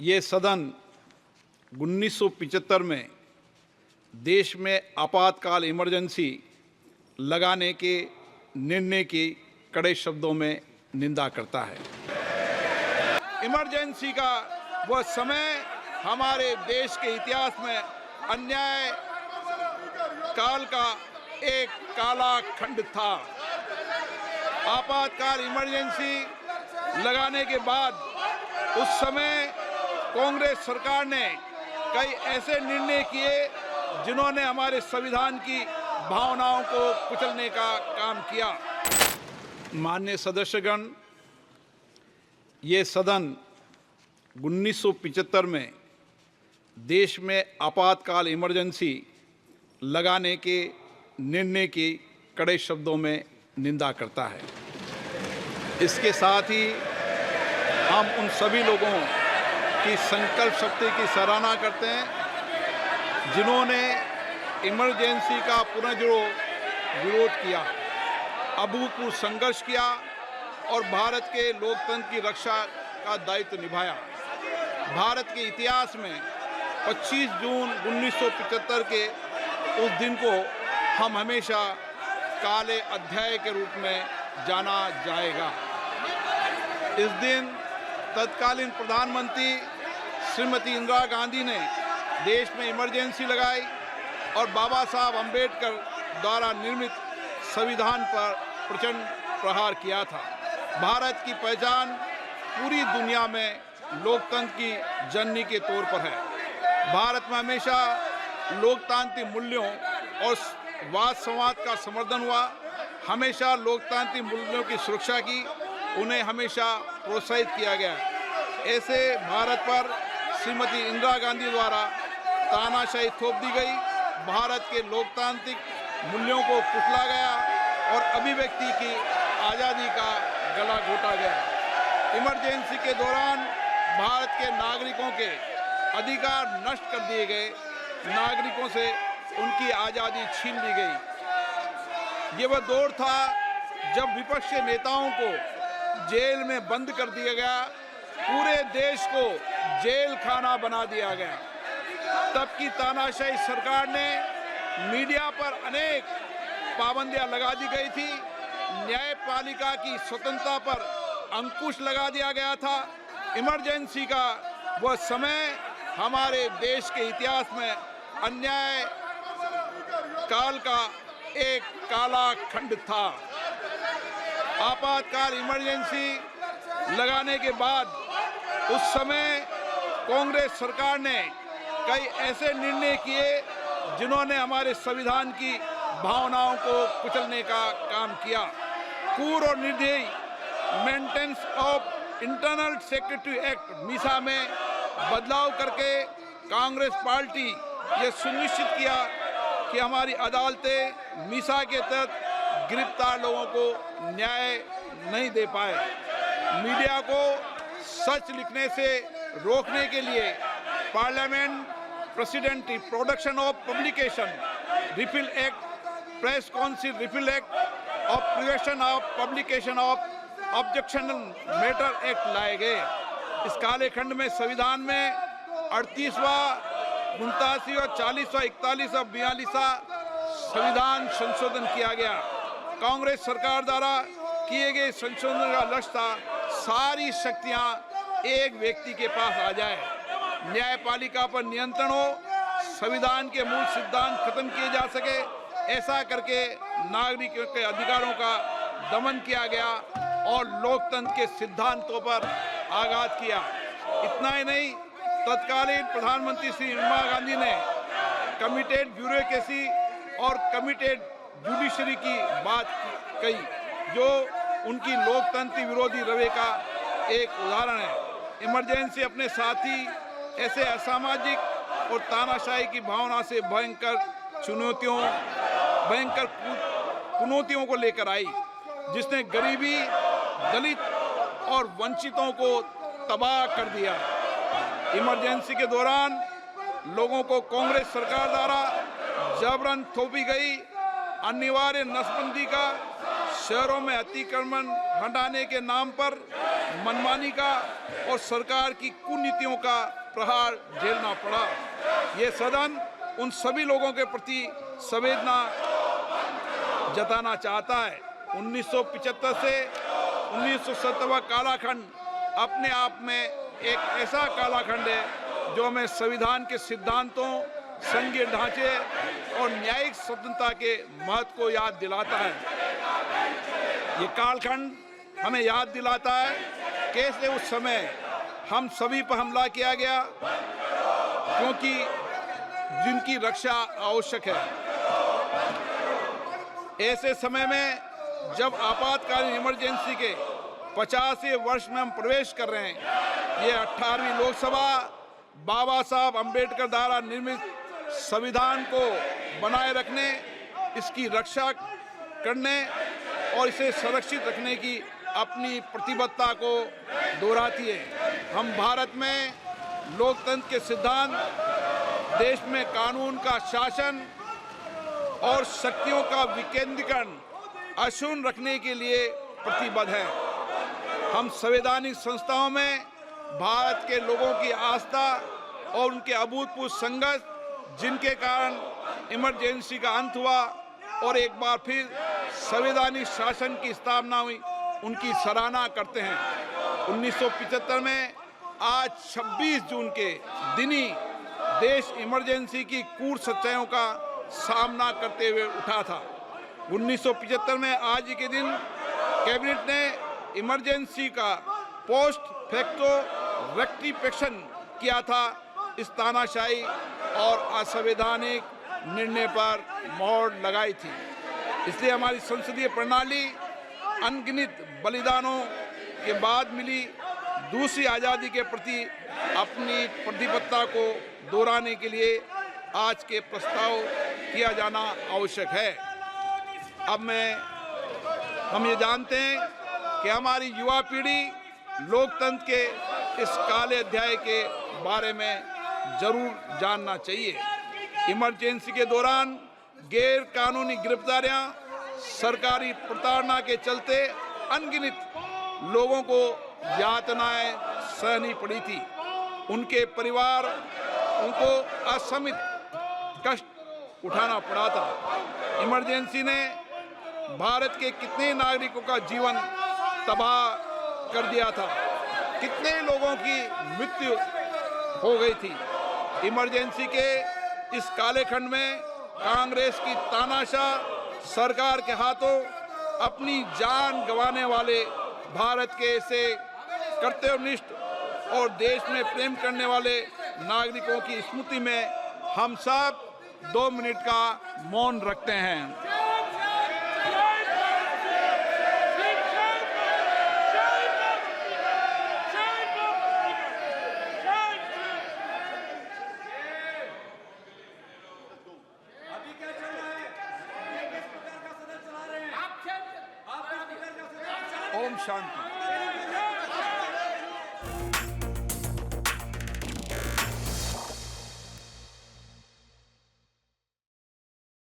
ये सदन 1975 में देश में आपातकाल इमरजेंसी लगाने के निर्णय की कड़े शब्दों में निंदा करता है। इमरजेंसी का वह समय हमारे देश के इतिहास में अन्याय काल का एक काला खंड था। आपातकाल इमरजेंसी लगाने के बाद उस समय कांग्रेस सरकार ने कई ऐसे निर्णय किए जिन्होंने हमारे संविधान की भावनाओं को कुचलने का काम किया। माननीय सदस्यगण, ये सदन 1975 में देश में आपातकाल इमरजेंसी लगाने के निर्णय की कड़े शब्दों में निंदा करता है। इसके साथ ही हम उन सभी लोगों की संकल्प शक्ति की सराहना करते हैं जिन्होंने इमरजेंसी का पुनर्जुड़ो विरोध किया, अभूतपूर्व संघर्ष किया और भारत के लोकतंत्र की रक्षा का दायित्व निभाया। भारत के इतिहास में 25 जून 1975 के उस दिन को हम हमेशा काले अध्याय के रूप में जाना जाएगा। इस दिन तत्कालीन प्रधानमंत्री श्रीमती इंदिरा गांधी ने देश में इमरजेंसी लगाई और बाबा साहब अम्बेडकर द्वारा निर्मित संविधान पर प्रचंड प्रहार किया था। भारत की पहचान पूरी दुनिया में लोकतंत्र की जननी के तौर पर है। भारत में हमेशा लोकतांत्रिक मूल्यों और वाद संवाद का समर्थन हुआ, हमेशा लोकतांत्रिक मूल्यों की सुरक्षा की, उन्हें हमेशा प्रोत्साहित किया गया। ऐसे भारत पर श्रीमती इंदिरा गांधी द्वारा तानाशाही थोप दी गई, भारत के लोकतांत्रिक मूल्यों को कुचला गया और अभिव्यक्ति की आज़ादी का गला घोटा गया। इमरजेंसी के दौरान भारत के नागरिकों के अधिकार नष्ट कर दिए गए, नागरिकों से उनकी आज़ादी छीन ली गई। ये वह दौर था जब विपक्षी नेताओं को जेल में बंद कर दिया गया, पूरे देश को जेल खाना बना दिया गया। तब की तानाशाही सरकार ने मीडिया पर अनेक पाबंदियां लगा दी गई थी, न्यायपालिका की स्वतंत्रता पर अंकुश लगा दिया गया था। इमरजेंसी का वह समय हमारे देश के इतिहास में अन्याय काल का एक काला खंड था। आपातकाल इमरजेंसी लगाने के बाद उस समय कांग्रेस सरकार ने कई ऐसे निर्णय किए जिन्होंने हमारे संविधान की भावनाओं को कुचलने का काम किया। पूर्व और निर्दयी maintenance of internal secretary act Misa में बदलाव करके कांग्रेस पार्टी ये सुनिश्चित किया कि हमारी अदालतें मीसा के तहत गिरफ्तार लोगों को न्याय नहीं दे पाए। मीडिया को सच लिखने से रोकने के लिए parliament president production of publication repeal act, press council repeal act और prevention of publication of objectional matter act लाए गए। इस काले खंड में संविधान में 38वां, 89वां, 40वां, 41वां, 42वां संविधान संशोधन किया गया। कांग्रेस सरकार द्वारा किए गए संशोधन का लक्ष्य था सारी शक्तियां एक व्यक्ति के पास आ जाए, न्यायपालिका पर नियंत्रण हो, संविधान के मूल सिद्धांत खत्म किए जा सके। ऐसा करके नागरिकों के अधिकारों का दमन किया गया और लोकतंत्र के सिद्धांतों पर आघात किया। इतना ही नहीं, तत्कालीन प्रधानमंत्री श्री इंदिरा गांधी ने कमिटेड ब्यूरोक्रेसी और कमिटेड जुडिशरी की बात कही, जो उनकी लोकतंत्र विरोधी रवैये का एक उदाहरण है। इमरजेंसी अपने साथ ही ऐसे असामाजिक और तानाशाही की भावना से भयंकर चुनौतियों को लेकर आई, जिसने गरीबी, दलित और वंचितों को तबाह कर दिया। इमरजेंसी के दौरान लोगों को कांग्रेस सरकार द्वारा जबरन थोपी गई अनिवार्य नसबंदी का शहरों में अतिक्रमण हटाने के नाम पर मनमानी का और सरकार की कुनीतियों का प्रहार झेलना पड़ा। ये सदन उन सभी लोगों के प्रति संवेदना जताना चाहता है। 1975 से 1970 कालाखंड अपने आप में एक ऐसा कालाखंड है जो हमें संविधान के सिद्धांतों, संघीय ढांचे और न्यायिक स्वतंत्रता के महत्व को याद दिलाता है। ये कालखंड हमें याद दिलाता है कैसे उस समय हम सभी पर हमला किया गया, क्योंकि जिनकी रक्षा आवश्यक है। ऐसे समय में जब आपातकालीन इमरजेंसी के 50वें वर्ष में हम प्रवेश कर रहे हैं, ये 18वीं लोकसभा बाबा साहब अंबेडकर द्वारा निर्मित संविधान को बनाए रखने, इसकी रक्षा करने और इसे सुरक्षित रखने की अपनी प्रतिबद्धता को दोहराती है। हम भारत में लोकतंत्र के सिद्धांत, देश में कानून का शासन और शक्तियों का विकेंद्रीकरण अक्षुण्ण रखने के लिए प्रतिबद्ध हैं। हम संवैधानिक संस्थाओं में भारत के लोगों की आस्था और उनके अभूतपूर्व संघर्ष, जिनके कारण इमरजेंसी का अंत हुआ और एक बार फिर संवैधानिक शासन की स्थापना हुई, उनकी सराहना करते हैं। 1975 में आज 26 जून के दिन ही देश इमरजेंसी की क्रूर सच्चाइयों का सामना करते हुए उठा था। 1975 में आज के दिन कैबिनेट ने इमरजेंसी का पोस्ट फैक्टो रेक्टिफिकेशन किया था। इस तानाशाही और असंवैधानिक निर्णय पर मोहर लगाई थी। इसलिए हमारी संसदीय प्रणाली अनगिनत बलिदानों के बाद मिली दूसरी आज़ादी के प्रति अपनी प्रतिबद्धता को दोहराने के लिए आज के प्रस्ताव किया जाना आवश्यक है। अब हम ये जानते हैं कि हमारी युवा पीढ़ी लोकतंत्र के इस काले अध्याय के बारे में जरूर जानना चाहिए। इमरजेंसी के दौरान गैर कानूनी गिरफ्तारियां, सरकारी प्रताड़ना के चलते अनगिनत लोगों को यातनाएं सहनी पड़ी थी। उनके परिवार उनको असमित कष्ट उठाना पड़ा था। इमरजेंसी ने भारत के कितने नागरिकों का जीवन तबाह कर दिया था, कितने लोगों की मृत्यु हो गई थी। इमरजेंसी के इस काले खंड में कांग्रेस की तानाशाह सरकार के हाथों अपनी जान गंवाने वाले भारत के ऐसे कर्तव्यनिष्ठ और देश में प्रेम करने वाले नागरिकों की स्मृति में हम सब 2 मिनट का मौन रखते हैं। ओम शांति।